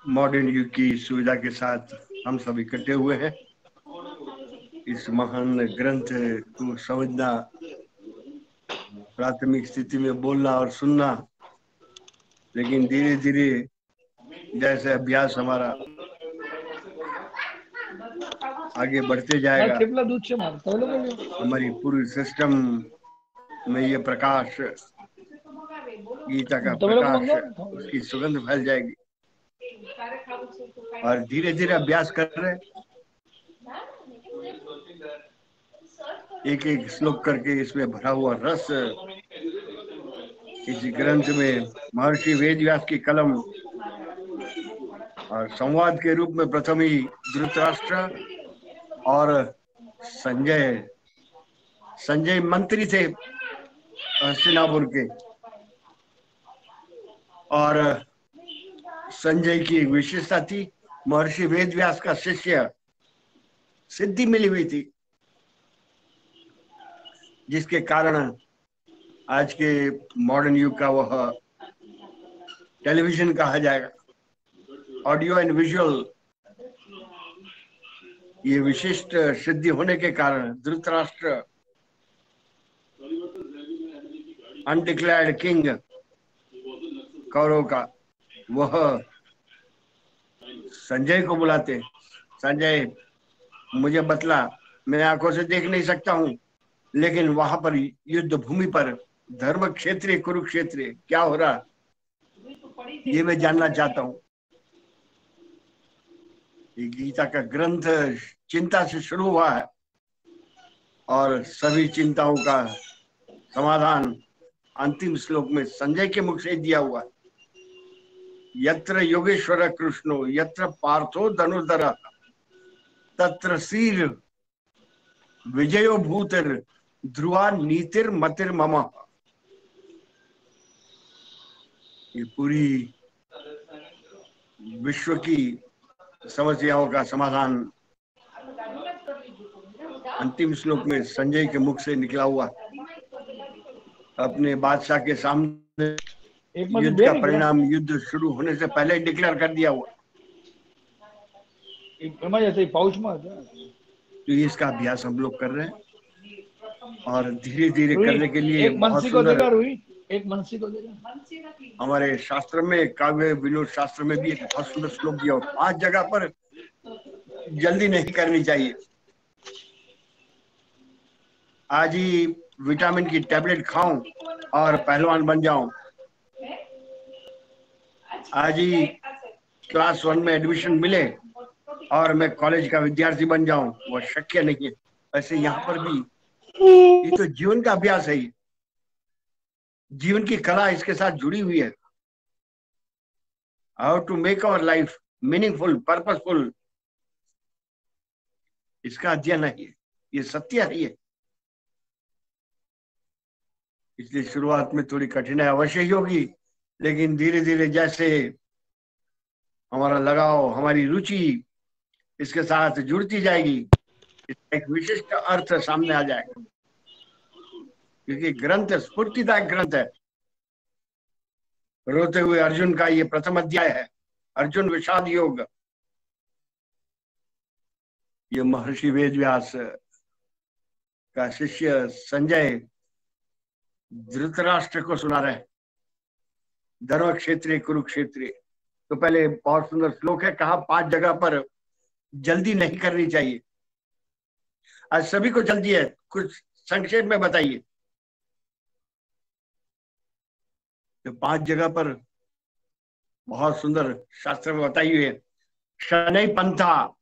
Modern युग की सुविधा के साथ हम सब इकट्ठे हुए हैं। इस महान ग्रंथ को समझना, प्राथमिक स्थिति में बोलना और सुनना, लेकिन धीरे धीरे जैसे अभ्यास हमारा आगे बढ़ते जाएगा, हमारी पूरी सिस्टम में ये प्रकाश, गीता का प्रकाश, उसकी सुगंध फैल जाएगी। और धीरे धीरे अभ्यास कर रहे, एक एक श्लोक करके इसमें भरा हुआ रस इस ग्रंथ में महर्षि वेदव्यास की कलम और संवाद के रूप में प्रथम ही धृतराष्ट्र और संजय मंत्री थे हस्तिनापुर के, और संजय की एक विशेषता थी, महर्षि वेदव्यास का शिष्य, सिद्धि मिली हुई थी, जिसके कारण आज के मॉडर्न युग का वह टेलीविजन कहा जाएगा, ऑडियो एंड विजुअल। ये विशिष्ट सिद्धि होने के कारण धृतराष्ट्र, अनडिक्लेयर्ड किंग कौरव का, वह संजय को बुलाते, संजय मुझे बतला, मैं आंखों से देख नहीं सकता हूं, लेकिन वहां पर युद्ध भूमि पर धर्म क्षेत्र कुरुक्षेत्र क्या हो रहा, ये मैं जानना चाहता हूं। ये गीता का ग्रंथ चिंता से शुरू हुआ है और सभी चिंताओं का समाधान अंतिम श्लोक में संजय के मुख से दिया हुआ है। यत्र योगेश्वर कृष्णो यत्र पार्थो धनुर्धर तत्र श्रीर विजयो भूतिर ध्रुवा नीतिर मतिर मम। ये पूरी विश्व की समस्याओं का समाधान अंतिम श्लोक में संजय के मुख से निकला हुआ। अपने बादशाह के सामने युद्ध का परिणाम युद्ध शुरू होने से पहले डिक्लेयर कर दिया हुआ। तो इसका अभ्यास हम लोग कर रहे हैं और धीरे धीरे करने के लिए बहुत सुंदर हमारे शास्त्र में, काव्य विनोद शास्त्र में भी एक बहुत सुंदर श्लोक दिया हो, 5 जगह पर जल्दी नहीं करनी चाहिए। आज ही विटामिन की टैबलेट खाऊं और पहलवान बन जाऊं, आज ही क्लास 1 में एडमिशन मिले और मैं कॉलेज का विद्यार्थी बन जाऊं, वो शक्य नहीं है। ऐसे यहाँ पर भी ये तो जीवन का अभ्यास है, जीवन की कला इसके साथ जुड़ी हुई है। How to make our life meaningful, purposeful, इसका अध्ययन है, ये सत्य है। इसलिए शुरुआत में थोड़ी कठिनाई अवश्य ही होगी, लेकिन धीरे धीरे जैसे हमारा लगाव, हमारी रुचि इसके साथ जुड़ती जाएगी, इसका एक विशिष्ट अर्थ सामने आ जाएगा। क्योंकि ग्रंथ स्फूर्तिदायक ग्रंथ है। रोते हुए अर्जुन का ये प्रथम अध्याय है, अर्जुन विषाद योग। ये महर्षि वेदव्यास का शिष्य संजय धृतराष्ट्र को सुना रहे, धर्म क्षेत्र कुरुक्षेत्र। तो पहले बहुत सुंदर श्लोक है, कहा 5 जगह पर जल्दी नहीं करनी चाहिए। आज सभी को जल्दी है, कुछ संक्षेप में बताइए। तो 5 जगह पर बहुत सुंदर शास्त्र में बताई हुई है। शनै पंथा,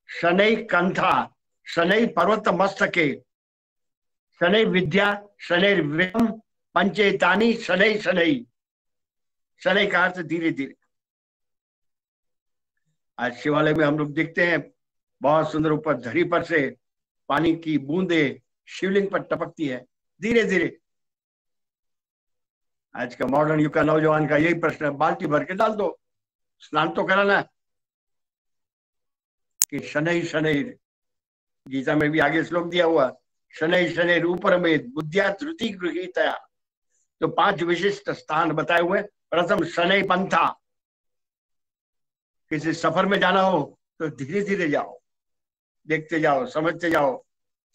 शनै कंथा, शनै पर्वत मस्तके, शनै विद्या, शनै विम, पंचेतानी शनै शनै। शनै का अर्थ धीरे धीरे। आज शिवालय में हम लोग देखते हैं बहुत सुंदर, ऊपर धरी पर से पानी की बूंदे शिवलिंग पर टपकती है धीरे धीरे। आज का मॉडर्न युग का नौजवान का यही प्रश्न है, बाल्टी भर के डाल दो, स्नान तो कराना है। कि शनै शनै, गीता में भी आगे श्लोक दिया हुआ, शनै शनै ऊपर में बुद्धिया धृति गृहीतया। तो 5 विशिष्ट स्थान बताए हुए प्रथम शनै पंथा, किसी सफर में जाना हो तो धीरे धीरे जाओ, देखते जाओ, समझते जाओ।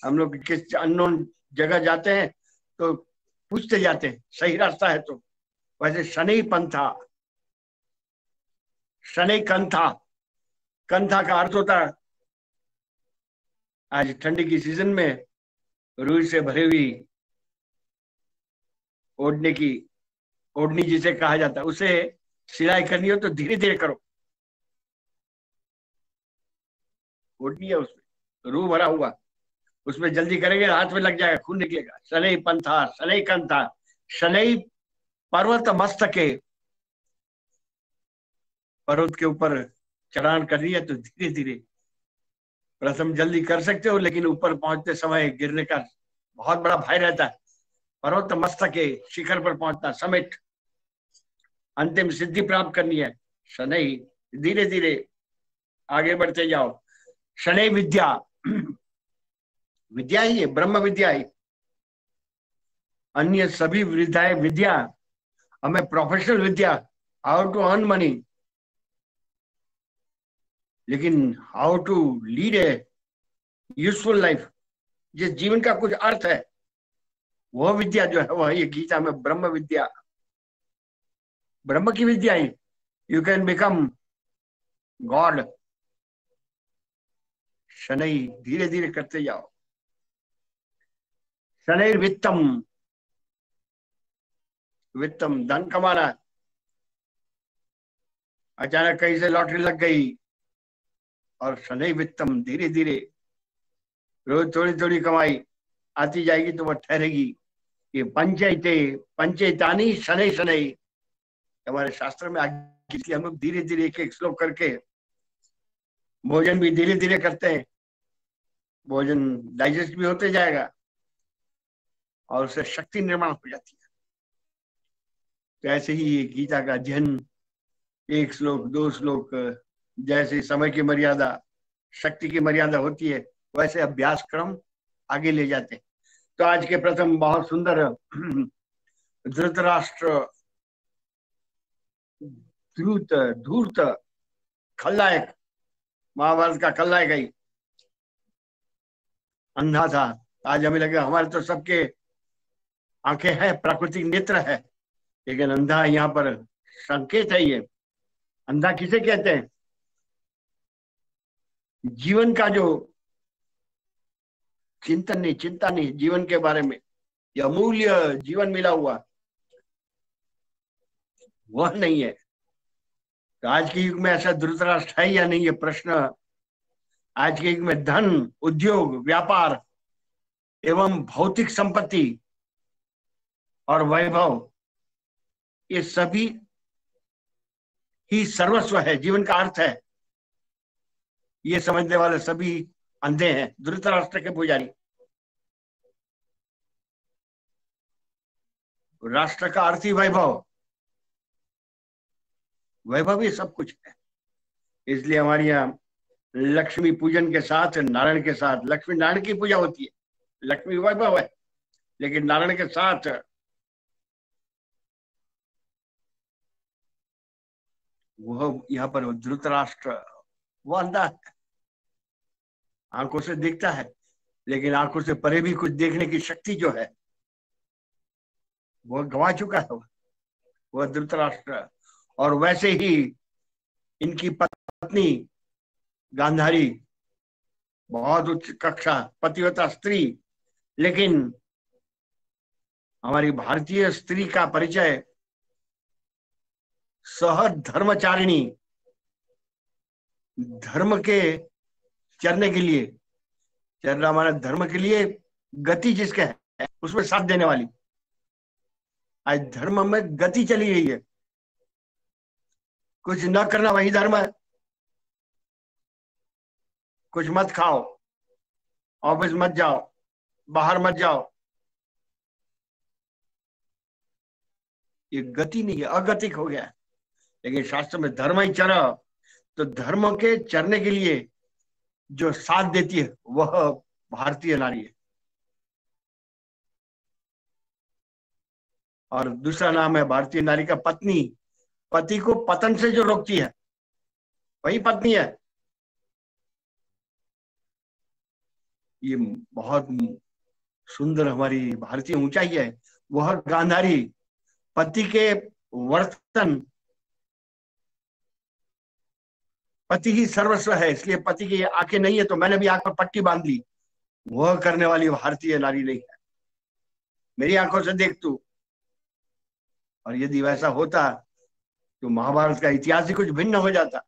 हम लोग किस अननोन जगह जाते हैं तो पूछते जाते हैं सही रास्ता है तो। वैसे शनै पंथा, शनै कंथा, कंथा का अर्थ होता है आज ठंडी की सीजन में रुई से भरी हुई ओढ़ने की, ओढ़नी जिसे कहा जाता है, उसे सिलाई करनी हो तो धीरे धीरे करो। ओढ़नी है उसमें रू भरा हुआ, उसमें जल्दी करेंगे हाथ में लग जाएगा, खून निकलेगा। शनै पंथा, शनै कंथा, शनै पर्वत मस्तके, पर्वत के ऊपर चढ़ान करनी है तो धीरे धीरे। प्रथम जल्दी कर सकते हो लेकिन ऊपर पहुंचते समय गिरने का बहुत बड़ा भय रहता है। पर्वत मस्तके, शिखर पर पहुंचना, समिट, अंतिम सिद्धि प्राप्त करनी है। शनै, धीरे धीरे आगे बढ़ते जाओ। शनै विद्या, विद्या ही है, ब्रह्म विद्या ही। अन्य सभी विद्याएं, विद्या हमें प्रोफेशनल विद्या, हाउ टू अर्न मनी, लेकिन how to lead a useful life, जिस जीवन का कुछ अर्थ है, वह विद्या जो है वह ये गीता में ब्रह्म विद्या, ब्रह्म की विद्या ही। You can become God. शनै, धीरे धीरे करते जाओ। शनैर वित्तम, वित्तम धन कमाना, अचानक कहीं से लॉटरी लग गई, और शनै वित्तम, धीरे धीरे रोज थोड़ी थोड़ी कमाई आती जाएगी तो वह ठहरेगी। ये पंचैते पंचैतानी शनै शनै, हमारे शास्त्र में आगे, इसलिए हम लोग धीरे धीरे एक एक श्लोक करके भोजन भी धीरे धीरे करते हैं। भोजन डाइजेस्ट भी होते जाएगा और उससे शक्ति निर्माण हो जाती है। तो ऐसे ही ये गीता का अध्ययन, एक श्लोक, दो श्लोक, जैसे समय की मर्यादा, शक्ति की मर्यादा होती है, वैसे अभ्यास क्रम आगे ले जाते हैं। तो आज के प्रथम बहुत सुंदर धृतराष्ट्र, धूर्त, धूर्त, खलनायक, महाभारत का खलनायक है, अंधा था। आज हमें लगे हमारे तो सबके आंखें हैं, प्राकृतिक नेत्र है, लेकिन अंधा यहाँ पर संकेत है। ये अंधा किसे कहते हैं? जीवन का जो चिंतन नहीं, चिंता नहीं जीवन के बारे में, यह अमूल्य जीवन मिला हुआ, वह नहीं है। तो आज के युग में ऐसा धृतराष्ट्र है या नहीं, ये प्रश्न। आज के युग में धन, उद्योग, व्यापार एवं भौतिक संपत्ति और वैभव, ये सभी ही सर्वस्व है, जीवन का अर्थ है, ये समझने वाले सभी अंधे हैं, धृतराष्ट्र के पुजारी। राष्ट्र का अर्थ ही वैभव, वैभव ही सब कुछ है। इसलिए हमारे यहाँ लक्ष्मी पूजन के साथ, नारायण के साथ, लक्ष्मी नारायण की पूजा होती है, लक्ष्मी वैभव है, लेकिन नारायण के साथ वह यहाँ पर धृतराष्ट्र, वो अंधा है, आंखों से दिखता है लेकिन आंखों से परे भी कुछ देखने की शक्ति जो है वो गवा चुका है, वह धृतराष्ट्र। और वैसे ही इनकी पत्नी गांधारी, बहुत उच्च कक्षा, पतिव्रता स्त्री, लेकिन हमारी भारतीय स्त्री का परिचय सह धर्मचारिणी, धर्म के चरने के लिए, चरना हमारे धर्म के लिए गति जिसके है उसमें साथ देने वाली। आज धर्म में गति चली गई है, कुछ न करना वही धर्म है, कुछ मत खाओ, ऑफिस मत जाओ, बाहर मत जाओ, ये गति नहीं है, अगतिक हो गया है। लेकिन शास्त्र में धर्म ही चर, तो धर्म के चरने के लिए जो साथ देती है वह भारतीय नारी है। और दूसरा नाम है भारतीय नारी का पत्नी, पति को पतन से जो रोकती है वही पत्नी है। ये बहुत सुंदर हमारी भारतीय ऊंचाई है। वह गांधारी पति के वर्तन, पति ही सर्वस्व है, इसलिए पति की आंखें नहीं है तो मैंने भी आंख पर पट्टी बांध ली, वह करने वाली भारतीय नारी नहीं है। मेरी आंखों से देख तू। और यदि वैसा होता तो महाभारत का इतिहास ही कुछ भिन्न हो जाता।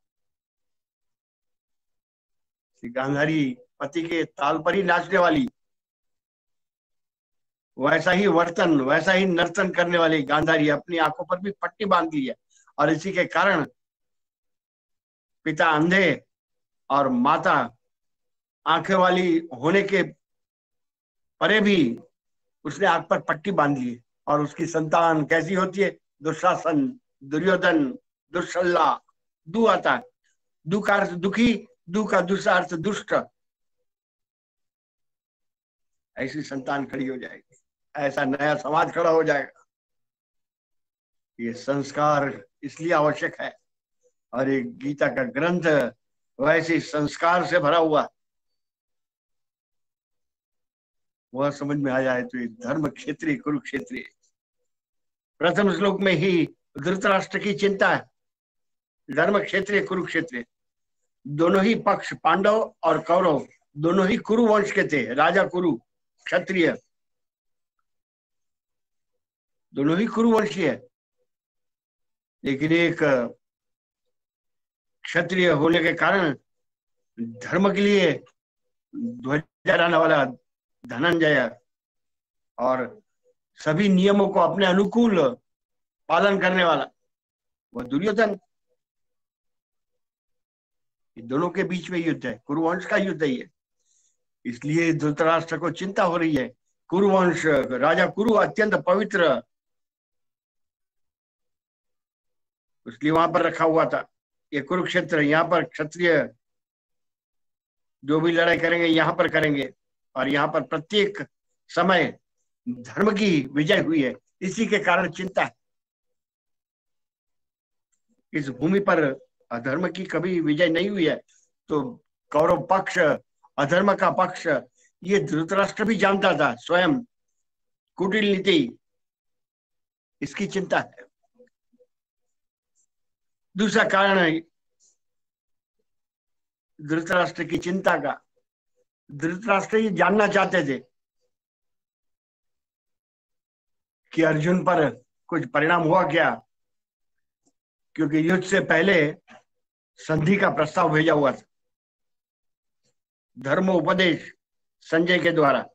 गांधारी पति के ताल पर ही नाचने वाली, वैसा ही वर्तन, वैसा ही नर्तन करने वाली गांधारी अपनी आंखों पर भी पट्टी बांध ली है। और इसी के कारण पिता अंधे और माता आंखें वाली होने के परे भी उसने आंख पर पट्टी बांध ली है। और उसकी संतान कैसी होती है? दुशासन, दुर्योधन, दुस्सला, दु आता है। दु का अर्थ दुखी, दु का दूसरा अर्थ दुष्ट। ऐसी संतान खड़ी हो जाएगी, ऐसा नया समाज खड़ा हो जाएगा। ये संस्कार इसलिए आवश्यक है। और एक गीता का ग्रंथ वैसे संस्कार से भरा हुआ, वह समझ में आ जाए तो ये धर्म क्षेत्रीय कुरुक्षेत्रीय। प्रथम श्लोक में ही धृतराष्ट्र की चिंता है। धर्म क्षेत्रीय कुरुक्षेत्रीय, दोनों ही पक्ष पांडव और कौरव दोनों ही कुरु वंश के थे। राजा कुरु, क्षत्रिय, दोनों ही कुरु वंशी है। लेकिन एक क्षत्रिय होने के कारण धर्म के लिए ध्वजा रहने वाला धनंजय और सभी नियमों को अपने अनुकूल पालन करने वाला वह दुर्योधन। दोनों के बीच में युद्ध है, कुरुवंश का युद्ध ही है। इसलिए धृतराष्ट्र को चिंता हो रही है। कुरुवंश, राजा कुरु अत्यंत पवित्र, इसलिए वहां पर रखा हुआ था। ये कुरुक्षेत्र, यहाँ पर क्षत्रिय जो भी लड़ाई करेंगे यहाँ पर करेंगे। और यहाँ पर प्रत्येक समय धर्म की विजय हुई है, इसी के कारण चिंता है। इस भूमि पर अधर्म की कभी विजय नहीं हुई है। तो कौरव पक्ष अधर्म का पक्ष, ये धृतराष्ट्र भी जानता था स्वयं। कुटिल नीति, इसकी चिंता है। दूसरा कारण है धृतराष्ट्र की चिंता का, धृतराष्ट्र ये जानना चाहते थे कि अर्जुन पर कुछ परिणाम हुआ क्या, क्योंकि युद्ध से पहले संधि का प्रस्ताव भेजा हुआ था, धर्म उपदेश संजय के द्वारा।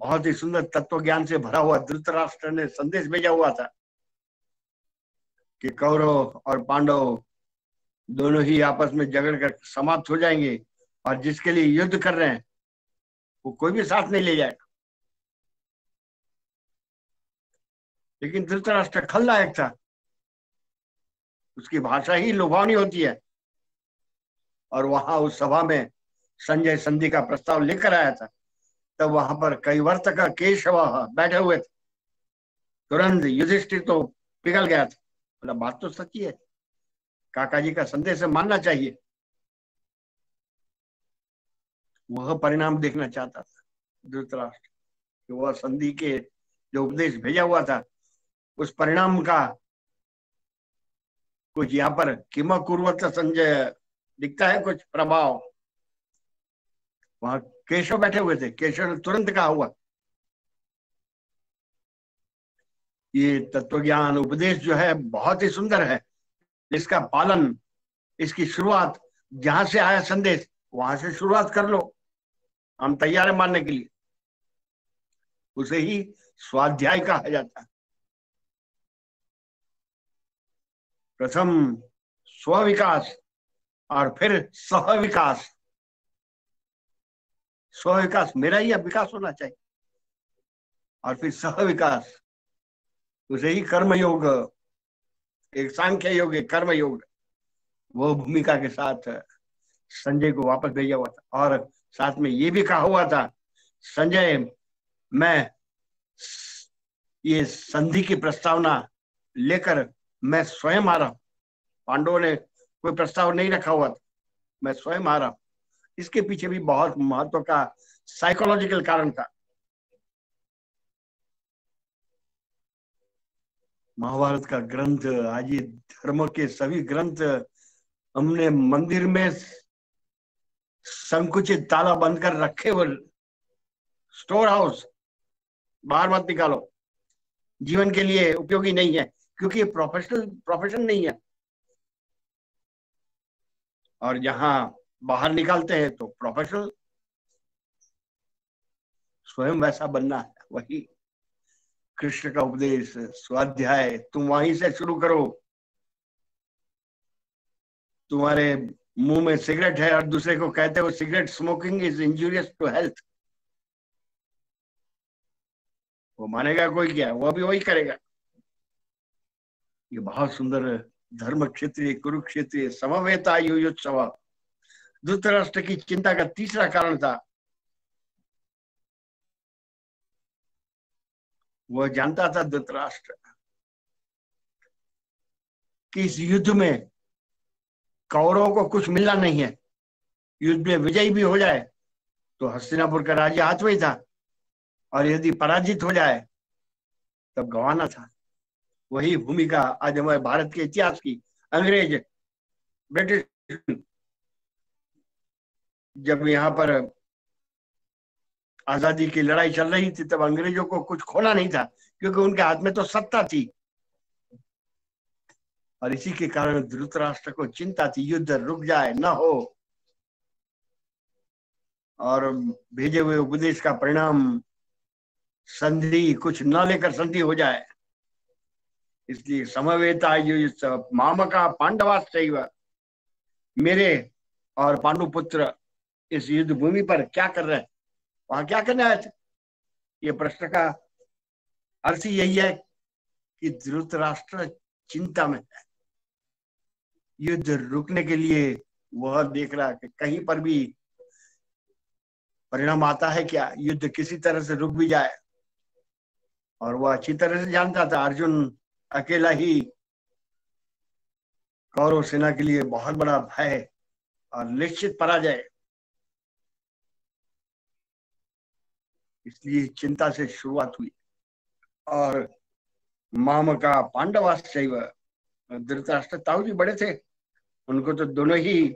बहुत ही सुंदर तत्व ज्ञान से भरा हुआ धृतराष्ट्र ने संदेश भेजा हुआ था कि कौरव और पांडव दोनों ही आपस में झगड़ कर समाप्त हो जाएंगे, और जिसके लिए युद्ध कर रहे हैं वो कोई भी साथ नहीं ले जाएगा। लेकिन धृतराष्ट्र खलनायक था, उसकी भाषा ही लुभावनी होती है। और वहां उस सभा में संजय संधि का प्रस्ताव लेकर आया था, तब वहां पर कैवर्तक केशव बैठे हुए थे। तुरंत युधिष्ठिर तो पिघल गया था, बोला बात तो सच्ची है, काका जी का संदेश मानना चाहिए। वह परिणाम देखना चाहता था धृतराष्ट्र, कि वह संधि के जो उपदेश भेजा हुआ था उस परिणाम का कुछ यहाँ पर किम कुर्वत संजय दिखता है, कुछ प्रभाव। वहां केशव बैठे हुए थे, केशव ने तुरंत कहा हुआ ये तत्वज्ञान उपदेश जो है बहुत ही सुंदर है, इसका पालन, इसकी शुरुआत जहां से आया संदेश वहां से शुरुआत कर लो, हम तैयार है मानने के लिए। उसे ही स्वाध्याय कहा जाता है। प्रथम स्वविकास और फिर सहविकास। स्वविकास मेरा ही विकास होना चाहिए, और फिर सहविकास, उसे ही कर्मयोग, एक सांख्य योग, एक कर्म योग, वो भूमिका के साथ संजय को वापस भेजा हुआ था। और साथ में ये भी कहा हुआ था, संजय मैं ये संधि की प्रस्तावना लेकर मैं स्वयं आ रहा हूं। पांडवों ने कोई प्रस्ताव नहीं रखा हुआ था, मैं स्वयं आ रहा हूं। इसके पीछे भी बहुत महत्व का साइकोलॉजिकल कारण था। महाभारत का ग्रंथ, आज ये धर्म के सभी ग्रंथ हमने मंदिर में संकुचित ताला बंद कर रखे हुए, स्टोर हाउस, बाहर मत निकालो, जीवन के लिए उपयोगी नहीं है, क्योंकि ये प्रोफेशन नहीं है। और जहां बाहर निकालते हैं तो प्रोफेशनल, स्वयं वैसा बनना है। वही कृष्ण का उपदेश, स्वाध्याय तुम वहीं से शुरू करो। तुम्हारे मुंह में सिगरेट है और दूसरे को कहते हो cigarette smoking is injurious to health, वो मानेगा कोई क्या? वो भी वही करेगा। ये बहुत सुंदर धर्म क्षेत्रीय कुरुक्षेत्रीय समवेता युयुत्सव धृतराष्ट्र की चिंता का तीसरा कारण था। वह जानता था धृतराष्ट्र कि इस युद्ध में कौरवों को कुछ मिलना नहीं है। युद्ध में विजयी भी हो जाए तो हस्तिनापुर का राज्य हाथ में ही था, और यदि पराजित हो जाए तब गंवाना था। वही भूमिका आज हमारे भारत के इतिहास की, अंग्रेज, ब्रिटिश, जब यहाँ पर आजादी की लड़ाई चल रही थी तब अंग्रेजों को कुछ खोना नहीं था, क्योंकि उनके हाथ में तो सत्ता थी। और इसी के कारण धृतराष्ट्र को चिंता थी युद्ध रुक जाए, न हो, और भेजे हुए उपदेश का परिणाम संधि कुछ न लेकर संधि हो जाए। इसलिए समवेता युयुत्सव मामका पांडवाश्चैव, मेरे और पांडुपुत्र इस युद्ध भूमि पर क्या कर रहे हैं, वहां क्या करने आए थे? ये प्रश्न का अर्थ यही है कि धृतराष्ट्र चिंता में है। युद्ध रुकने के लिए वह देख रहा है कि कहीं पर भी परिणाम आता है क्या, युद्ध किसी तरह से रुक भी जाए। और वह अच्छी तरह से जानता था अर्जुन अकेला ही कौरव सेना के लिए बहुत बड़ा भय और निश्चित पराजय। इसलिए चिंता से शुरुआत हुई। और माम का पांडवाश्चैव, धृतराष्ट्र ताऊ जी बड़े थे, उनको तो दोनों ही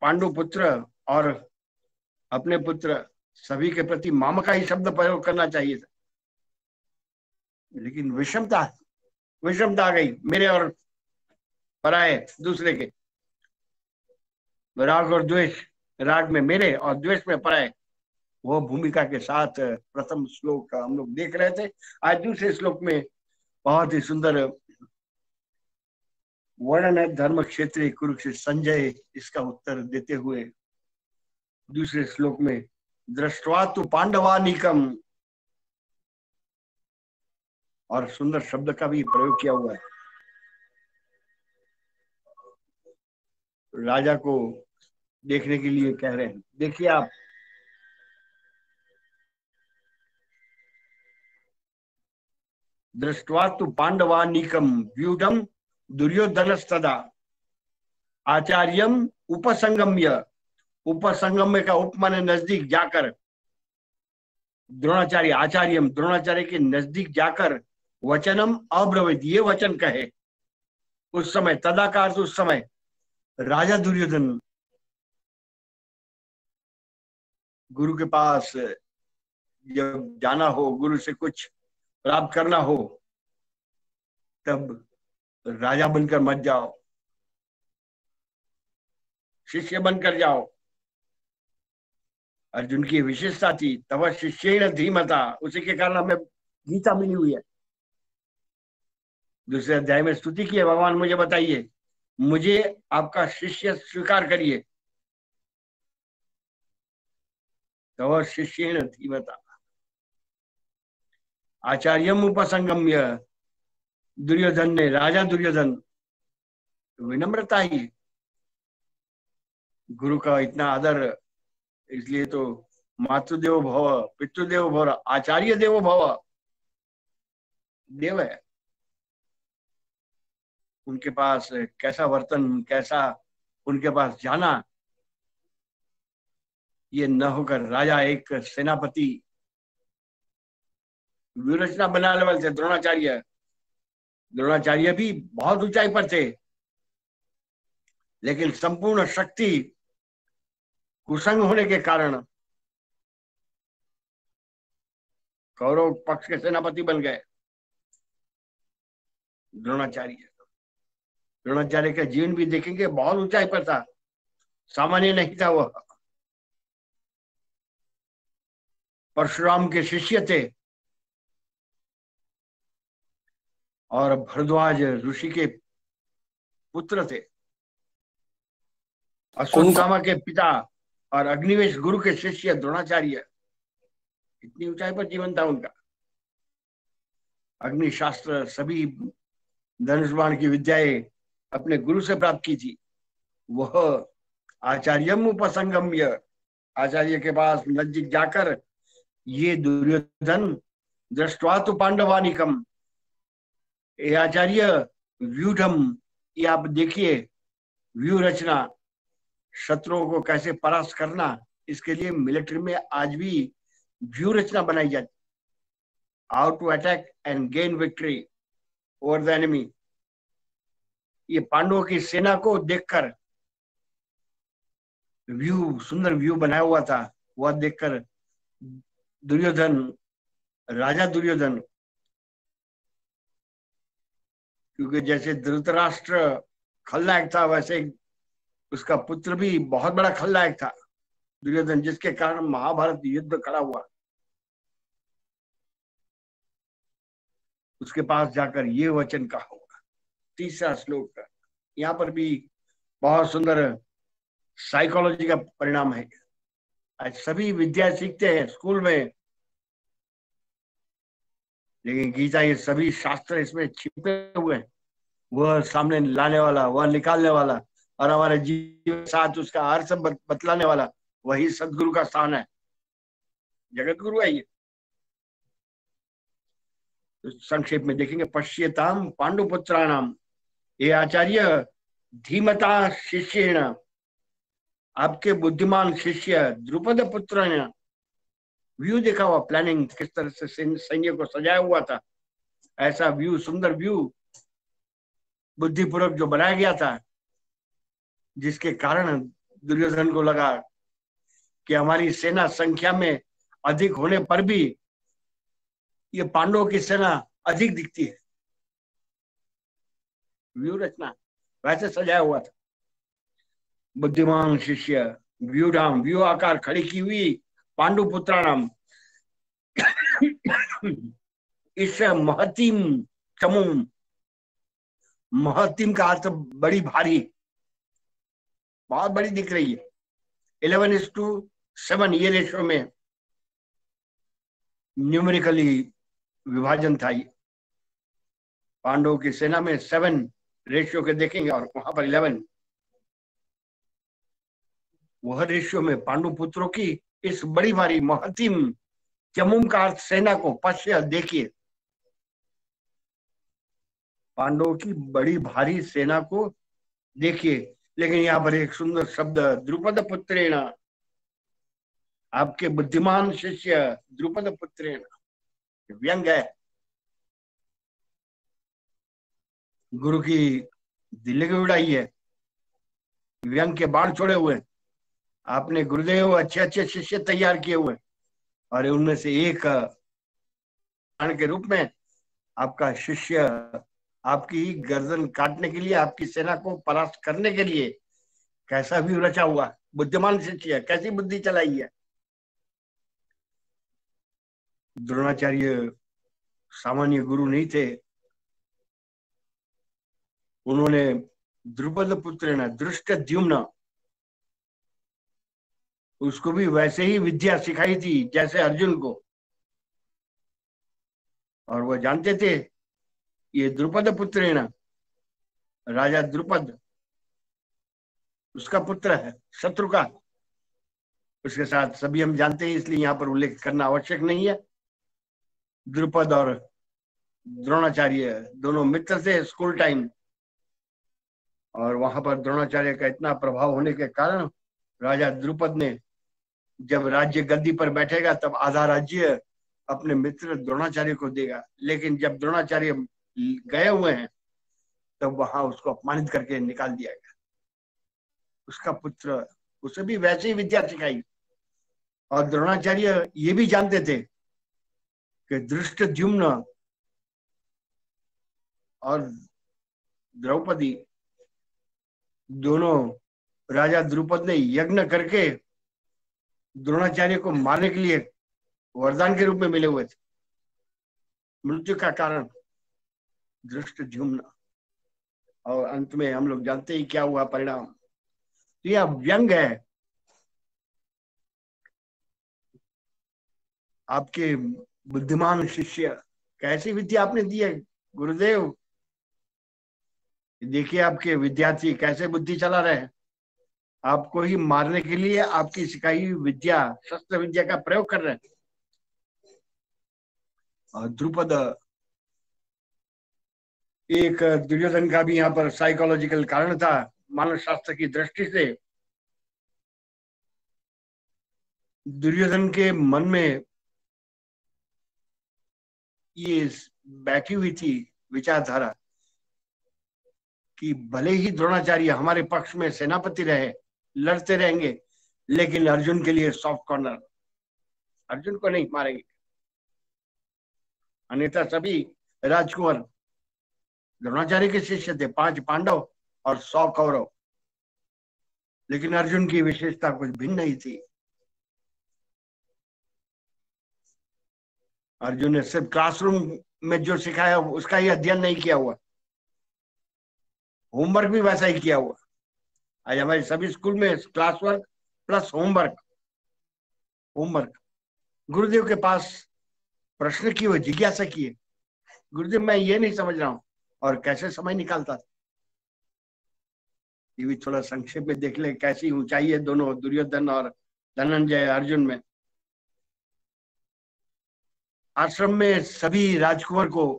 पांडु पुत्र और अपने पुत्र सभी के प्रति माम का ही शब्द प्रयोग करना चाहिए था। लेकिन विषमता आ गई मेरे और पराये दूसरे के, राग और द्वेष, राग में मेरे और द्वेष में पराये, वो भूमिका के साथ प्रथम श्लोक हम लोग देख रहे थे। आज दूसरे श्लोक में बहुत ही सुंदर वर्णन है धर्म क्षेत्रीय कुरुक्षेत्र। संजय इसका उत्तर देते हुए दूसरे श्लोक में दृष्ट्वा तु पांडवानीकम, और सुंदर शब्द का भी प्रयोग किया हुआ है। राजा को देखने के लिए कह रहे हैं। देखिए आप, दृष्ट्वा तु पांडवानीकम व्यूढ़म दुर्योधनस्तदा आचार्यम उपसंगम्य, उपसंगम्य का उप माने नजदीक जाकर, द्रोणाचार्य, आचार्यम द्रोणाचार्य के नजदीक जाकर वचनम अब्रवीत, ये वचन कहे। उस समय, तदाकार उस समय राजा दुर्योधन गुरु के पास जब जाना हो, गुरु से कुछ प्राप्त करना हो, तब राजा बनकर मत जाओ, शिष्य बनकर जाओ। अर्जुन की विशेषता थी तब शिष्येण धीमता, उसी के कारण हमें गीता मिली हुई है। दूसरे अध्याय में स्तुति की है, भगवान मुझे बताइए, मुझे आपका शिष्य स्वीकार करिए। तब शिष्येण धीमता आचार्यम उपसंगम्य, दुर्योधन ने, राजा दुर्योधन विनम्रता ही, गुरु का इतना आदर, इसलिए तो मातृदेवो भव, पितृदेवो भव, आचार्य देवो भव, देव है। उनके पास कैसा वर्तन, कैसा उनके पास जाना, ये न होकर राजा एक सेनापति व्यूहरचना बनाने वाले थे द्रोणाचार्य। द्रोणाचार्य भी बहुत ऊंचाई पर थे, लेकिन संपूर्ण शक्ति कुसंग होने के कारण कौरव पक्ष के सेनापति बन गए द्रोणाचार्य। द्रोणाचार्य का जीवन भी देखेंगे, बहुत ऊंचाई पर था, सामान्य नहीं था। वह परशुराम के शिष्य थे और भरद्वाज ऋषि के पुत्र थे। अश्वत्थामा के पिता और अग्निवेश गुरु के शिष्य द्रोणाचार्य। इतनी ऊंचाई पर जीवन था उनका। अग्नि शास्त्र, सभी धनुष बाण की विद्याएं अपने गुरु से प्राप्त की थी। वह आचार्यम उपसंगम्य, आचार्य के पास नजदीक जाकर, ये दुर्योधन दृष्टवा तो पांडवानिकम, ये आचार्य व्यूढ़म, ये आप देखिए व्यू रचना, शत्रुओं को कैसे परास्त करना, इसके लिए मिलिट्री में आज भी व्यू रचना बनाई जाती, how to attack and gain victory over the enemy. ये पांडवों की सेना को देखकर व्यू, सुंदर व्यू बनाया हुआ था, वह देखकर दुर्योधन, राजा दुर्योधन, क्योंकि जैसे धृतराष्ट्र खलनायक था, वैसे उसका पुत्र भी बहुत बड़ा खलनायक था दुर्योधन, जिसके कारण महाभारत युद्ध खड़ा हुआ। उसके पास जाकर ये वचन कहा होगा, तीसरा श्लोक का, यहाँ पर भी बहुत सुंदर साइकोलॉजी का परिणाम है। आज सभी विद्या सीखते हैं स्कूल में, लेकिन गीता, ये सभी शास्त्र इसमें छिपे हुए हैं। वह सामने लाने वाला, वह निकालने वाला और हमारे जीवन के साथ उसका अर्थ बतलाने वाला, वही सदगुरु का स्थान है। जगत गुरु है ये। तो संक्षेप में देखेंगे, पश्यताम पांडुपुत्राणाम, ये आचार्य धीमता शिष्येण, आपके बुद्धिमान शिष्य द्रुपद पुत्र ने व्यू देखा हुआ, प्लानिंग किस तरह से सैन्य को सजाया हुआ था, ऐसा व्यू, सुंदर व्यू बुद्धिपूर्वक जो बनाया गया था, जिसके कारण दुर्योधन को लगा कि हमारी सेना संख्या में अधिक होने पर भी ये पांडवों की सेना अधिक दिखती है। व्यू रचना वैसे सजाया हुआ था। बुद्धिमान शिष्य व्यूढ़ाम, व्यू आकार खड़ी की हुई पांडु पुत्राणाम, इस महतीम चमुम, महतीम का अर्थ बड़ी भारी, बहुत बड़ी दिख रही है। 11:7 ये रेशो में न्यूमेरिकली विभाजन था। ये पांडवों की सेना में 7 रेशियो के देखेंगे और वहां पर 11, वह रेशियो में पांडु पुत्रों की इस बड़ी भारी महतीम चमुम का अर्थ सेना को, पश्य देखिए, पांडवों की बड़ी भारी सेना को देखिए। लेकिन यहाँ पर एक सुंदर शब्द द्रुपद पुत्रेण, आपके बुद्धिमान शिष्य द्रुपद पुत्रेण, व्यंग है। गुरु की दिल्ली की उड़ाई है, व्यंग के बाण छोड़े हुए। आपने गुरुदेव अच्छे अच्छे शिष्य तैयार किए हुए, और उनमें से एक बाण के रूप में आपका शिष्य आपकी गर्दन काटने के लिए, आपकी सेना को परास्त करने के लिए कैसा भी रचा हुआ। बुद्धिमान शिष्य, कैसी बुद्धि चलाई है। द्रोणाचार्य सामान्य गुरु नहीं थे, उन्होंने द्रुपद पुत्र न धृष्टद्युम्न, उसको भी वैसे ही विद्या सिखाई थी जैसे अर्जुन को, और वह जानते थे ये द्रुपद पुत्र है ना, राजा द्रुपद उसका पुत्र है, शत्रु का। उसके साथ सभी हम जानते हैं, इसलिए यहाँ पर उल्लेख करना आवश्यक नहीं है। द्रुपद और द्रोणाचार्य दोनों मित्र थे स्कूल टाइम, और वहां पर द्रोणाचार्य का इतना प्रभाव होने के कारण राजा द्रुपद ने, जब राज्य गद्दी पर बैठेगा तब आधा राज्य अपने मित्र द्रोणाचार्य को देगा, लेकिन जब द्रोणाचार्य गए हुए हैं तब वहां उसको अपमानित करके निकाल दिया गया। उसका पुत्र, उसे भी वैसे ही विद्या सिखाई। और द्रोणाचार्य ये भी जानते थे कि धृष्टद्युम्न और द्रौपदी दोनों राजा द्रुपद ने यज्ञ करके द्रोणाचार्य को मारने के लिए वरदान के रूप में मिले हुए थे। मृत्यु का कारण धृष्टद्युम्न, और अंत में हम लोग जानते ही क्या हुआ परिणाम। तो यह व्यंग है आपके बुद्धिमान शिष्य, कैसी विद्या आपने दी है गुरुदेव। देखिए आपके विद्यार्थी कैसे बुद्धि चला रहे हैं, आपको ही मारने के लिए आपकी सिखाई हुई विद्या, शस्त्र विद्या का प्रयोग कर रहे हैं। और द्रुपद एक दुर्योधन का भी यहाँ पर साइकोलॉजिकल कारण था मानव शास्त्र की दृष्टि से। दुर्योधन के मन में ये बैठी हुई थी विचारधारा कि भले ही द्रोणाचार्य हमारे पक्ष में सेनापति रहे, लड़ते रहेंगे, लेकिन अर्जुन के लिए सॉफ्ट कॉर्नर, अर्जुन को नहीं मारेंगे। अन्यथा सभी राजकुमार द्रोणाचार्य के शिष्य थे, 5 पांडव और 100 कौरव, लेकिन अर्जुन की विशेषता कुछ भिन्न नहीं थी। अर्जुन ने सिर्फ क्लासरूम में जो सिखाया उसका ही अध्ययन नहीं किया हुआ, होमवर्क भी वैसा ही किया हुआ। आज हमारे सभी स्कूल में क्लास वर्क प्लस होमवर्क। गुरुदेव के पास प्रश्न की, वो जिज्ञासा की है, गुरुदेव मैं ये नहीं समझ रहा हूं, और कैसे समय निकालता था। ये भी थोड़ा संक्षेप में देख ले, कैसी ऊंचाई है दोनों दुर्योधन और धनंजय अर्जुन में। आश्रम में सभी राजकुमार को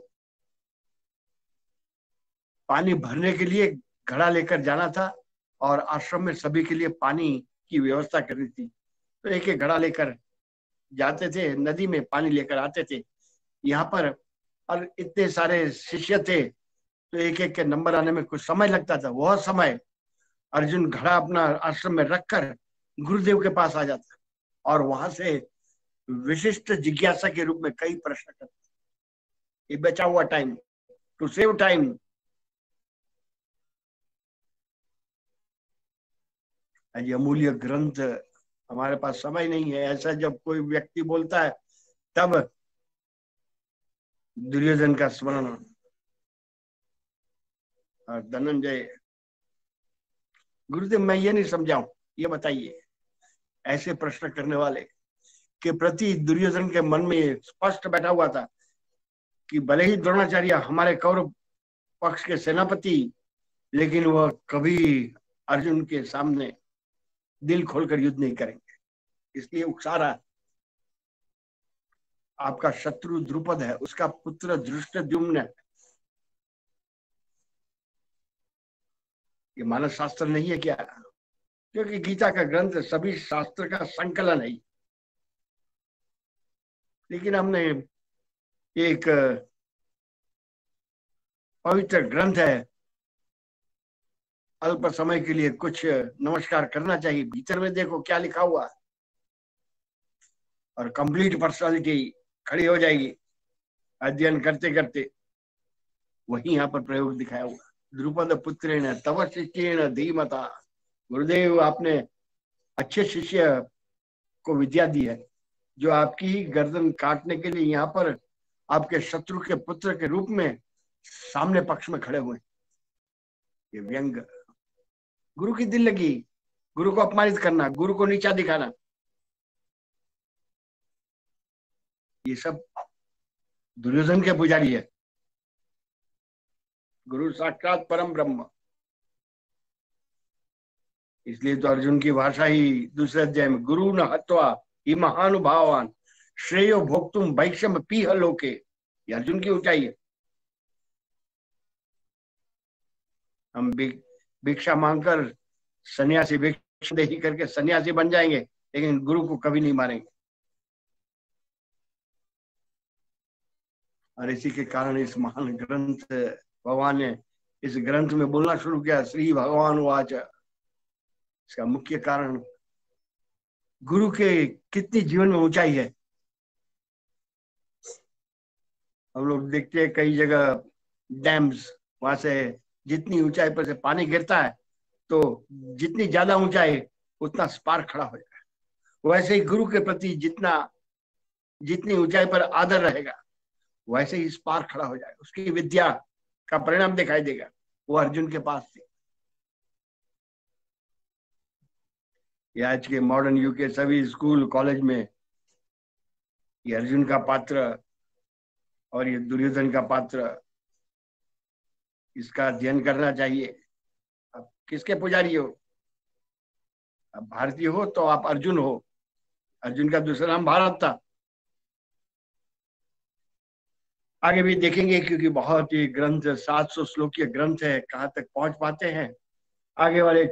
पानी भरने के लिए घड़ा लेकर जाना था, और आश्रम में सभी के लिए पानी की व्यवस्था करनी थी। तो एक एक घड़ा लेकर जाते थे, नदी में पानी लेकर आते थे। यहाँ पर और इतने सारे शिष्य थे तो एक एक के नंबर आने में कुछ समय लगता था। वह समय अर्जुन घड़ा अपना आश्रम में रखकर गुरुदेव के पास आ जाता और वहां से विशिष्ट जिज्ञासा के रूप में कई प्रश्न करता। ये बचा हुआ टाइम, टू सेव टाइम, ये अमूल्य ग्रंथ हमारे पास समय नहीं है। ऐसा जब कोई व्यक्ति बोलता है तब दुर्योधन का स्मरण। और धनंजय, गुरुदेव मैं ये नहीं समझाऊं, ये बताइए। ऐसे प्रश्न करने वाले के प्रति दुर्योधन के मन में स्पष्ट बैठा हुआ था कि भले ही द्रोणाचार्य हमारे कौरव पक्ष के सेनापति, लेकिन वह कभी अर्जुन के सामने दिल खोलकर युद्ध नहीं करेंगे। इसलिए उकसा रहा। आपका शत्रु द्रुपद है, उसका पुत्र धृष्टद्युम्न है। ये मानव शास्त्र नहीं है क्या? क्योंकि गीता का ग्रंथ सभी शास्त्र का संकलन है। लेकिन हमने एक पवित्र ग्रंथ है, अल्प समय के लिए कुछ नमस्कार करना चाहिए, भीतर में देखो क्या लिखा हुआ, और कंप्लीट पर्सनालिटी खड़ी हो जाएगी अध्ययन करते करते। वही यहाँ पर प्रयोग दिखाया हुआ। द्रुपद पुत्रेण तव शिष्येण धीमता। गुरुदेव आपने अच्छे शिष्य को विद्या दी है, जो आपकी गर्दन काटने के लिए यहाँ पर आपके शत्रु के पुत्र के रूप में सामने पक्ष में खड़े हुए। ये व्यंग, गुरु की दिल लगी, गुरु को अपमानित करना, गुरु को नीचा दिखाना, ये सब दुर्योधन के पुजारी है। गुरु साक्षात परम ब्रह्म। इसलिए तो अर्जुन की भाषा ही दूसरे अध्याय में, गुरु न हत्वा ही महानुभावान श्रेयो भोक्तुम वैषम पीह लोके। ये अर्जुन की ऊंचाई है। हम भिक्षा मांगकर सन्यासी भिक्षा देही करके सन्यासी बन जाएंगे, लेकिन गुरु को कभी नहीं मारेंगे। और इसी के कारण इस महान ग्रंथ भगवान ने इस ग्रंथ में बोलना शुरू किया, श्री भगवान वाच। इसका मुख्य कारण गुरु के कितनी जीवन में ऊंचाई है। हम लोग देखते हैं कई जगह डैम्स, वहां से जितनी ऊंचाई पर से पानी गिरता है तो जितनी ज्यादा ऊंचाई उतना स्पार्क खड़ा हो जाएगा। वैसे ही गुरु के प्रति जितनी ऊंचाई पर आदर रहेगा वैसे ही स्पार्क खड़ा हो जाएगा, उसकी विद्या का परिणाम दिखाई देगा। वो अर्जुन के पास थी। ये आज के मॉडर्न युग के सभी स्कूल कॉलेज में ये अर्जुन का पात्र और ये दुर्योधन का पात्र, इसका अध्ययन करना चाहिए। आप किसके पुजारी हो? आप भारतीय हो तो आप अर्जुन हो। अर्जुन का दूसरा नाम भारत था। आगे भी देखेंगे क्योंकि बहुत ही ग्रंथ 700 श्लोकीय ग्रंथ है, कहाँ तक पहुंच पाते हैं। आगे वाले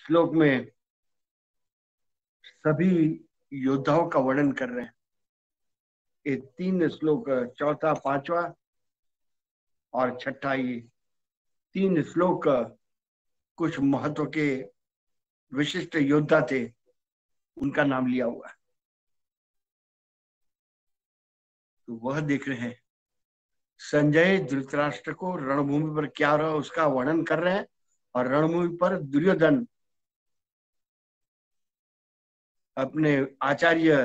श्लोक में सभी योद्धाओं का वर्णन कर रहे हैं। ये 3 श्लोक, चौथा, पांचवा और छठा, ये 3 श्लोक कुछ महत्व के विशिष्ट योद्धा थे, उनका नाम लिया हुआ है। तो वह देख रहे हैं। संजय धृतराष्ट्र को रणभूमि पर क्या रहा उसका वर्णन कर रहे हैं, और रणभूमि पर दुर्योधन अपने आचार्य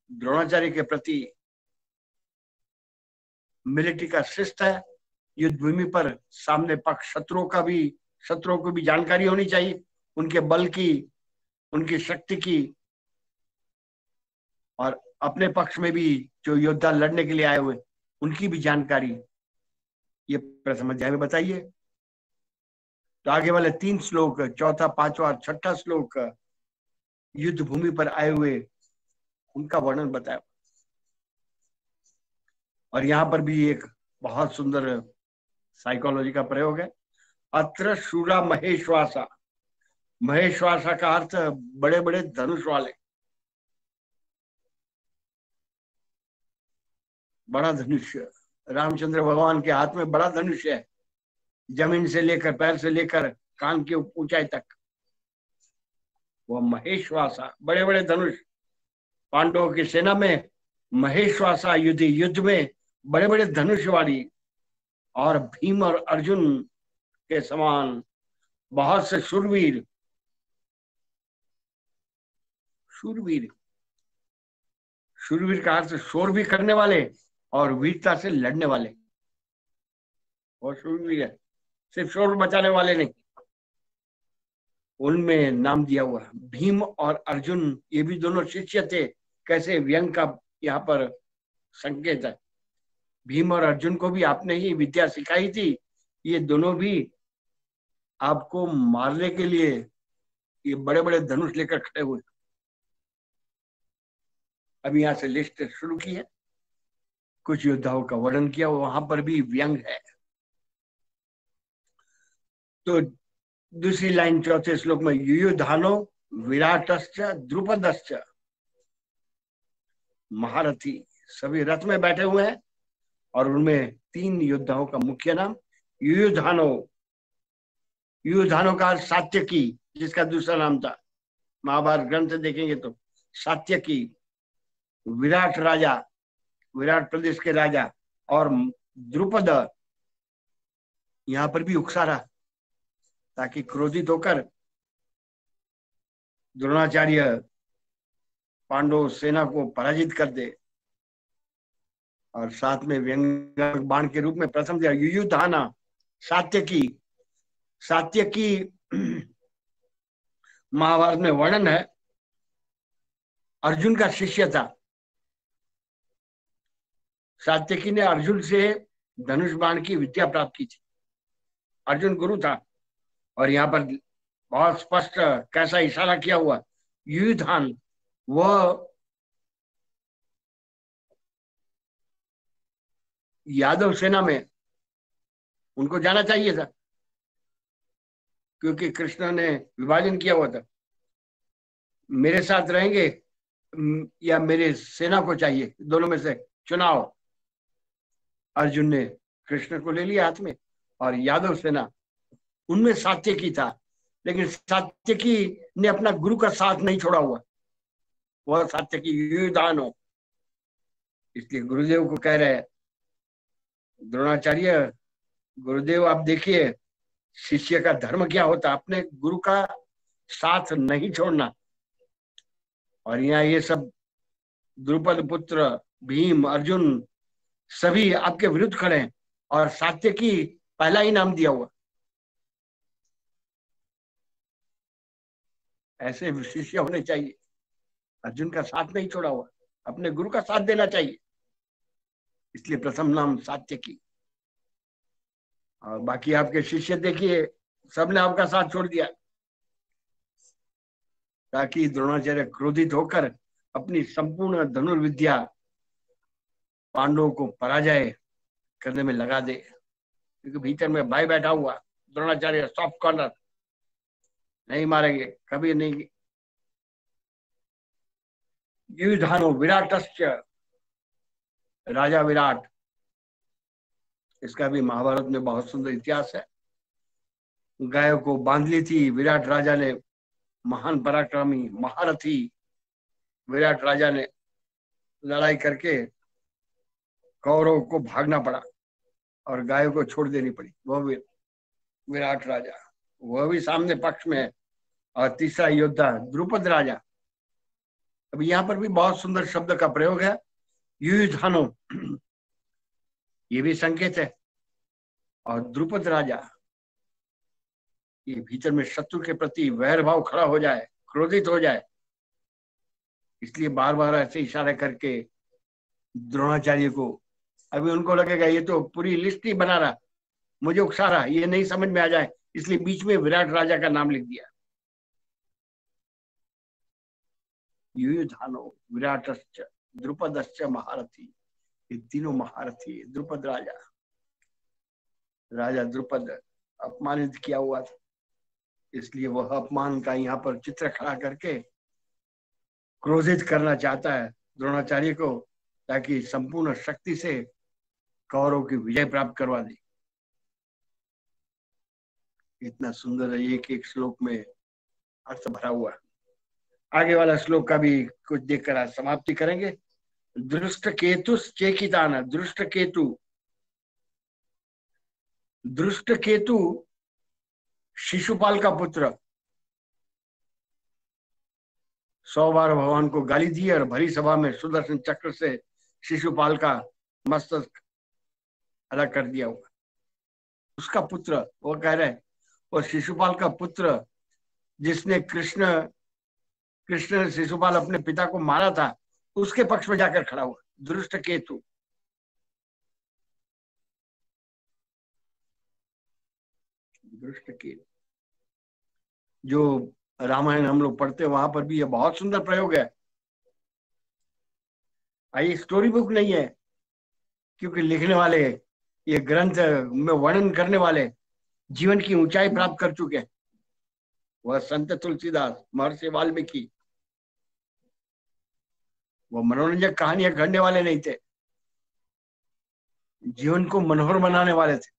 द्रोणाचार्य के प्रति मिलिट्री का शिष्ट है। युद्ध भूमि पर सामने पक्ष शत्रुओं को भी जानकारी होनी चाहिए, उनके बल की, उनकी शक्ति की, और अपने पक्ष में भी जो योद्धा लड़ने के लिए आए हुए उनकी भी जानकारी ये प्रथम अध्याय में बताइए। तो आगे वाले 3 श्लोक, चौथा, पांचवा और छठा श्लोक, युद्ध भूमि पर आए हुए उनका वर्णन बताया। और यहां पर भी एक बहुत सुंदर साइकोलॉजी का प्रयोग है। अत्र शूरा महेश्वासा। महेश्वासा का अर्थ बड़े बड़े धनुष वाले, बड़ा धनुष। रामचंद्र भगवान के हाथ में बड़ा धनुष है, जमीन से लेकर, पैर से लेकर कान की ऊंचाई तक। वह महेश्वासा, बड़े बड़े धनुष। पांडवों की सेना में महेश्वासा युद्ध में बड़े बड़े धनुष वाली, और भीम और अर्जुन के समान बहुत से शूरवीर का अर्थ शोर भी करने वाले और वीरता से लड़ने वाले। और शूरवीर है, सिर्फ शोर मचाने वाले नहीं। उनमें नाम दिया हुआ भीम और अर्जुन, ये भी दोनों शिष्य थे। कैसे व्यंग का यहाँ पर संकेत है। भीम और अर्जुन को भी आपने ही विद्या सिखाई थी। ये दोनों भी आपको मारने के लिए ये बड़े बड़े धनुष लेकर खड़े हुए। अभी यहां से लिस्ट शुरू की है, कुछ योद्धाओं का वर्णन किया, वहां पर भी व्यंग है। तो दूसरी लाइन चौथे श्लोक में, युयुधानो विराटश्च द्रुपदश्च। महारथी सभी रथ में बैठे हुए हैं, और उनमें 3 योद्धाओं का मुख्य नाम युयुधानो। युयुधानो का सात्यकी, जिसका दूसरा नाम था, महाभारत ग्रंथ देखेंगे तो सात्यकी। विराट राजा, विराट प्रदेश के राजा। और द्रुपद, यहां पर भी उकसारा ताकि क्रोधित होकर द्रोणाचार्य पांडव सेना को पराजित कर दे। और साथ में व्यंग बाण के रूप में प्रथम दिया युयुधाना, सात्यकी। सात्यकी महाभारत में वर्णन है, अर्जुन का शिष्य था। सात्यकी ने अर्जुन से धनुष बाण की विद्या प्राप्त की थी। अर्जुन गुरु था। और यहाँ पर बहुत स्पष्ट कैसा इशारा किया हुआ, युयुधान वह यादव सेना में, उनको जाना चाहिए था। क्योंकि कृष्ण ने विभाजन किया हुआ था, मेरे साथ रहेंगे या मेरे सेना को चाहिए, दोनों में से चुनाव। अर्जुन ने कृष्ण को ले लिया हाथ में, और यादव सेना उनमें सात्यकी था, लेकिन सात्यकी ने अपना गुरु का साथ नहीं छोड़ा हुआ, वह सात्यकी युधान हो। इसलिए गुरुदेव को कह रहे हैं, द्रोणाचार्य गुरुदेव आप देखिए शिष्य का धर्म क्या होता, अपने गुरु का साथ नहीं छोड़ना। और यहाँ ये सब द्रुपद पुत्र भीम अर्जुन सभी आपके विरुद्ध खड़े हैं, और सात्यकी पहला इनाम दिया हुआ। ऐसे शिष्य होने चाहिए, अर्जुन का साथ नहीं छोड़ा हुआ, अपने गुरु का साथ देना चाहिए। इसलिए प्रथम नाम सात्यकी। और बाकी आपके शिष्य देखिए सबने आपका साथ छोड़ दिया, ताकि द्रोणाचार्य क्रोधित होकर अपनी संपूर्ण धनुर्विद्या पांडवों को पराजय करने में लगा दे। क्योंकि भीतर में भाई बैठा हुआ, द्रोणाचार्य सॉफ्ट कॉर्नर, नहीं मारेंगे कभी नहीं। युधानो विराटस्य, राजा विराट, इसका भी महाभारत में बहुत सुंदर इतिहास है। गायों को बांध ली थी विराट राजा ने, महान पराक्रमी महारथी विराट राजा ने लड़ाई करके कौरवों को भागना पड़ा और गायों को छोड़ देनी पड़ी। वह विराट राजा, वह भी सामने पक्ष में है। और तीसरा योद्धा द्रुपद राजा। अब यहाँ पर भी बहुत सुंदर शब्द का प्रयोग है, युधानो, ये भी संकेत है। और द्रुपद राजा, ये भीतर में शत्रु के प्रति वैर भाव खड़ा हो जाए, क्रोधित हो जाए, इसलिए बार बार ऐसे इशारा करके द्रोणाचार्य को, अभी उनको लगेगा ये तो पूरी लिस्ट ही बना रहा, मुझे उकसा रहा, ये नहीं समझ में आ जाए, इसलिए बीच में विराट राजा का नाम लिख दिया। युधानो विराटश्च द्रुपदश्च महारथी, ये तीनों महारथी। द्रुपद राजा, राजा द्रुपद अपमानित किया हुआ था, इसलिए वह अपमान का यहाँ पर चित्र खड़ा करके क्रोधित करना चाहता है द्रोणाचार्य को, ताकि संपूर्ण शक्ति से कौरवों की विजय प्राप्त करवा दे। इतना सुंदर है, एक एक श्लोक में अर्थ भरा हुआ। आगे वाला श्लोक का भी कुछ देखकर आज समाप्ति करेंगे। दृष्ट केतु चेकितान, दृष्ट केतु, दृष्ट केतु शिशुपाल का पुत्र, 100 बार भगवान को गाली दी और भरी सभा में सुदर्शन चक्र से शिशुपाल का मस्तक अलग कर दिया हुआ। उसका पुत्र, वो कह रहे हैं, और शिशुपाल का पुत्र जिसने कृष्ण ने शिशुपाल अपने पिता को मारा था, उसके पक्ष में जाकर खड़ा हुआ, दृष्ट केतु। दृष्ट केतु जो रामायण हम लोग पढ़ते हैं वहां पर भी ये बहुत सुंदर प्रयोग है। ये स्टोरी बुक नहीं है, क्योंकि लिखने वाले, ये ग्रंथ में वर्णन करने वाले जीवन की ऊंचाई प्राप्त कर चुके हैं। वह संत तुलसीदास, महर्षि वाल्मीकि, वो मनोरंजक कहानियां गढ़ने वाले नहीं थे, जीवन को मनोहर बनाने वाले थे।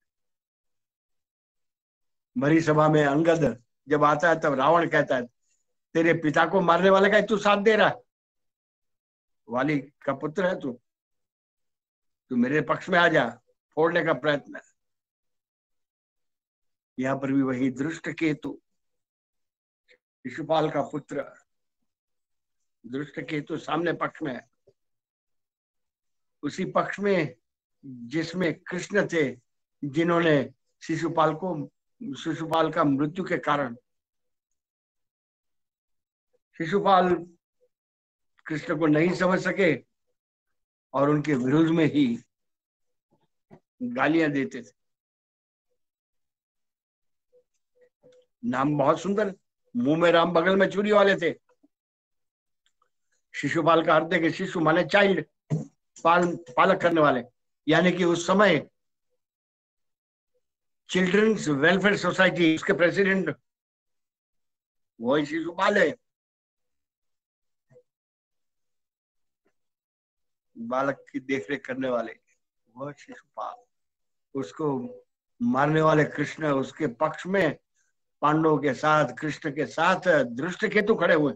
भरी सभा में अंगद जब आता है तब रावण कहता है, तेरे पिता को मारने वाले का तू साथ दे रहा, वाली का पुत्र है तू मेरे पक्ष में आ जा, फोड़ने का प्रयत्न। यहाँ पर भी वही दृष्ट केतु, शिशुपाल का पुत्र दृष्ट केतु सामने पक्ष में है, उसी पक्ष में जिसमें कृष्ण थे, जिन्होंने शिशुपाल का मृत्यु के कारण, शिशुपाल कृष्ण को नहीं समझ सके और उनके विरोध में ही गालियां देते थे। नाम बहुत सुंदर, मुंह में राम बगल में चूड़ी वाले थे। शिशुपाल का अर्थ है कि शिशु माने चाइल्ड, पालक करने वाले, यानी कि उस समय चिल्ड्रंस वेलफेयर सोसाइटी, उसके प्रेसिडेंट वही शिशुपाल है, बालक की देखरेख करने वाले, वह शिशुपाल। उसको मारने वाले कृष्ण, उसके पक्ष में पांडवों के साथ, कृष्ण के साथ धृष्टकेतु खड़े हुए।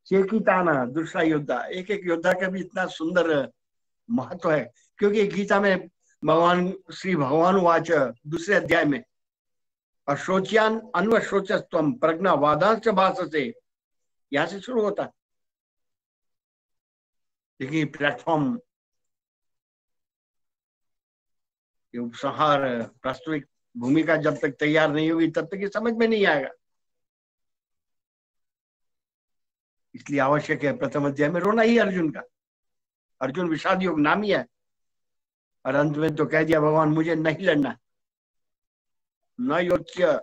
चेकिताना, दूसरा योद्धा। एक एक योद्धा का भी इतना सुंदर महत्व है, क्योंकि गीता में भगवान श्री भगवान वाच दूसरे अध्याय में अशोच्यान अन्वशोचस्तम प्रज्ञा वादांश भाषसे, यहां से शुरू होता है। देखिए प्लेटफॉर्म, उपसंहार, वास्तविक भूमिका जब तक तैयार नहीं होगी तब तक ये समझ में नहीं आएगा। इसलिए आवश्यक है प्रथम अध्याय में रोना ही अर्जुन का। अर्जुन विषाद योग नाम ही है, और अंत में तो कह दिया भगवान मुझे नहीं लड़ना, न योच्य।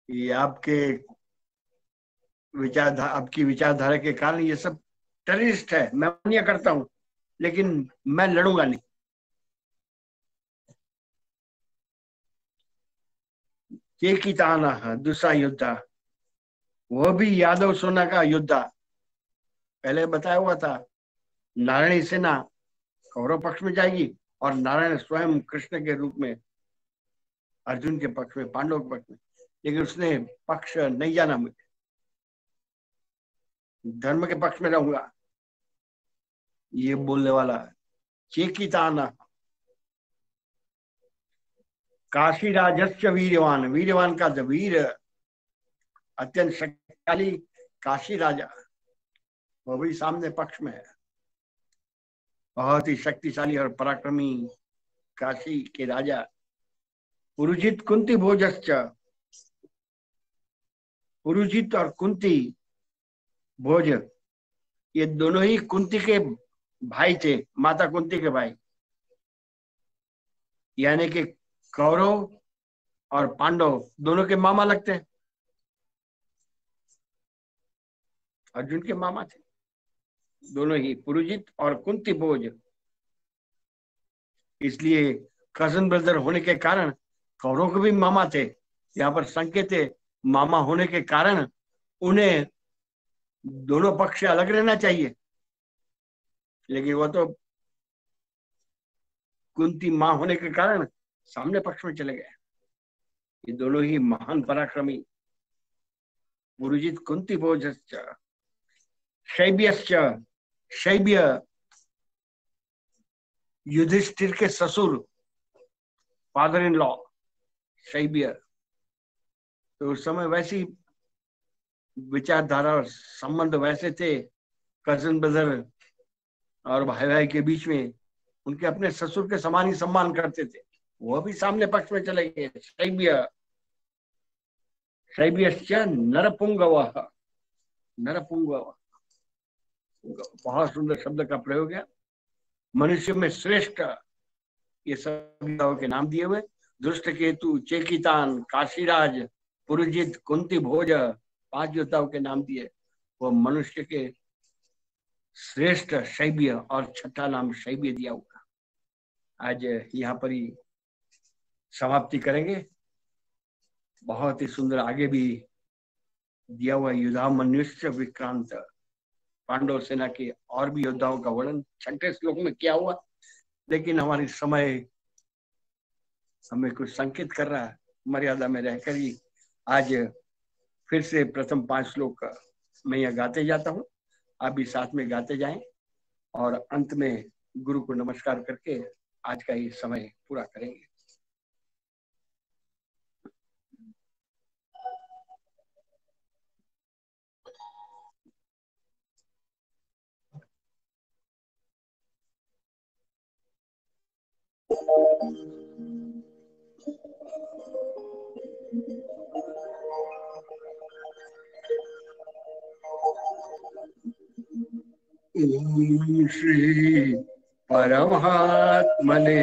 ये आपके विचारधारा, आपकी विचारधारा के कारण ये सब टेररिस्ट है, मैं मान्य करता हूं, लेकिन मैं लड़ूंगा नहीं। चेकिताना, दूसरा योद्धा, वो भी यादव सेना का योद्धा। पहले बताया हुआ था, नारायणी सेना कौरव पक्ष में जाएगी और नारायण स्वयं कृष्ण के रूप में अर्जुन के पक्ष में, पांडव के पक्ष में। लेकिन उसने पक्ष नहीं जाना, मुझे धर्म के पक्ष में रहूंगा, ये बोलने वाला। चेकिताना, काशी राजस्य वीरवान, वीरवान का वीर, अत्यंत शक्तिशाली काशी राजा, वो भी सामने पक्ष में है। बहुत ही शक्तिशाली और पराक्रमी काशी के राजा। पुरुजित कुंती भोजश्च, पुरुजित और कुंती भोज, ये दोनों ही कुंती के भाई थे, माता कुंती के भाई। यानी कि कौरव और पांडव दोनों के मामा लगते हैं, अर्जुन के मामा थे दोनों ही, पुरुजित और कुंती भोज। इसलिए कजन ब्रदर होने के कारण कौरव के भी मामा थे। यहाँ पर संकेत है, मामा होने के कारण उन्हें दोनों पक्ष से अलग रहना चाहिए, लेकिन वो तो कुंती मां होने के कारण सामने पक्ष में चले गए। ये दोनों ही महान पराक्रमी, पुरुजित कुंती भोजश्च शैब्यश्च, शैब्य युधिष्ठिर के ससुर, फादर इन लॉ शैब्य। तो उस समय वैसी विचारधारा और संबंध वैसे थे, कजन ब्रदर और भाई भाई के बीच में उनके अपने ससुर के समान ही सम्मान करते थे। वो भी सामने पक्ष में चले गए। शैब्य, शैब्यश्च नरपुंगव, नरपुंगव, बहुत सुंदर शब्द का प्रयोग है। मनुष्य में श्रेष्ठ, ये सभी के नाम दिए हुए, धृष्टकेतु, चेकितान, काशीराज, पुरुजित, कुंती भोज, 5 योद्धाओं के नाम दिए। वो मनुष्य के श्रेष्ठ शैब्य, और छठा नाम शैब्य दिया हुआ। आज यहाँ पर ही समाप्ति करेंगे। बहुत ही सुंदर आगे भी दिया हुआ, युधामन्युश्च विक्रांत, पांडव सेना के और भी योद्धाओं का वर्णन 6ठे श्लोक में किया हुआ। लेकिन हमारी समय हमें कुछ संकेत कर रहा है, मर्यादा में रहकर ही आज फिर से प्रथम 5 श्लोक मैं यह गाते जाता हूँ। आप भी साथ में गाते जाएं, और अंत में गुरु को नमस्कार करके आज का ये समय पूरा करेंगे। ओम श्री परमात्मने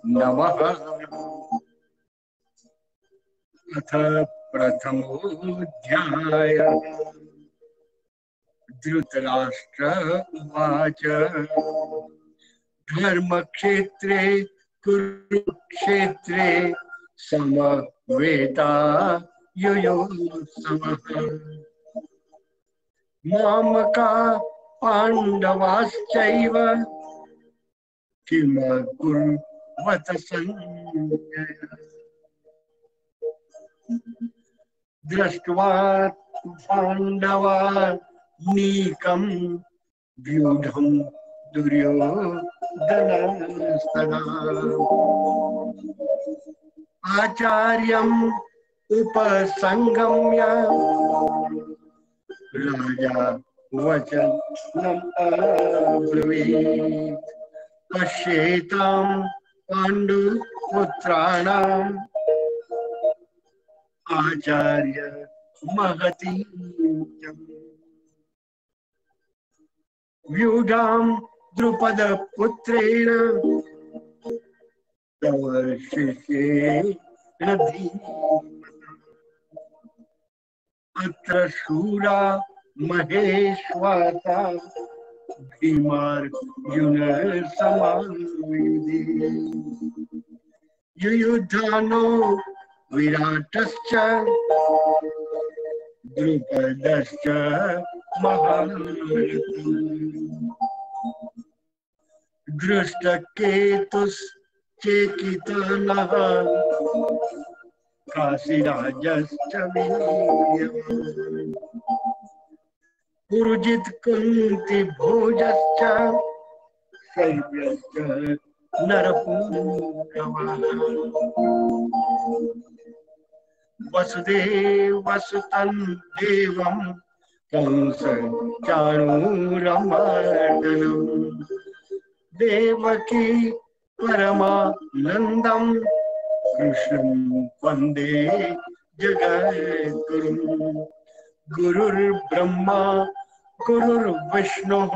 नमः। अथ प्रथमोऽध्याय। धृतराष्ट्र उवाच धर्मक्षेत्रे कुरुक्षेत्रे समवेता युयुत्सवः मामका पांडवाश्चैव किम कुर्वत संजय दृष्ट्वा पांडवानीकं व्यूढं दुर्योधनस्तदा आचार्यम् उपसंगम्य राजा वचनम् अब्रवीत् पश्येतां पाण्डुपुत्राणाम् आचार्य महती व्यूढां द्रुपदपुत्रेण तव शिष्येण धीमता अत्र शूरा महेश्वासा भीमार्जुनसमायुधि युयुधानो विराटश्च द्रुपदश्च महारथी धृष्टकेतुश्चेकितानः काशीराजश्च वीर्यवान् पुरुजित कुन्ती भोजश्च शैब्यश्च नरपुंगवान् वसुदेवसुतं देवं कंस चाणूरमर्दनम् देवकी परमानन्दं कृष्णं वन्दे जगद्गुरुम् गुरुर्ब्रह्मा गुरुर्विष्णुः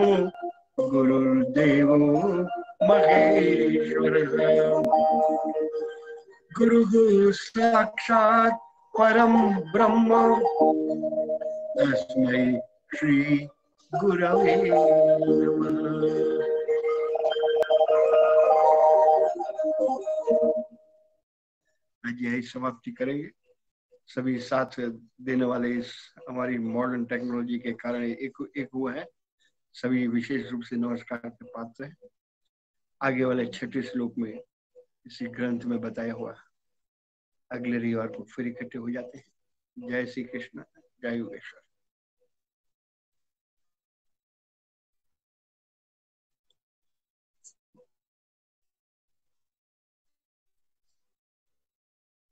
गुरुर्देवो महेश्वरः गुरुः साक्षात् परं ब्रह्म तस्मै श्री गुरवे नमः। आज यही समाप्ति करेंगे। सभी साथ देने वाले इस हमारी मॉडर्न टेक्नोलॉजी के कारण एक हुआ है। सभी विशेष रूप से नमस्कार के पात्र हैं। आगे वाले 6 श्लोक में इसी ग्रंथ में बताया हुआ अगले रविवार को फिर इकट्ठे हो जाते हैं। जय श्री कृष्ण, जय योगेश्वर।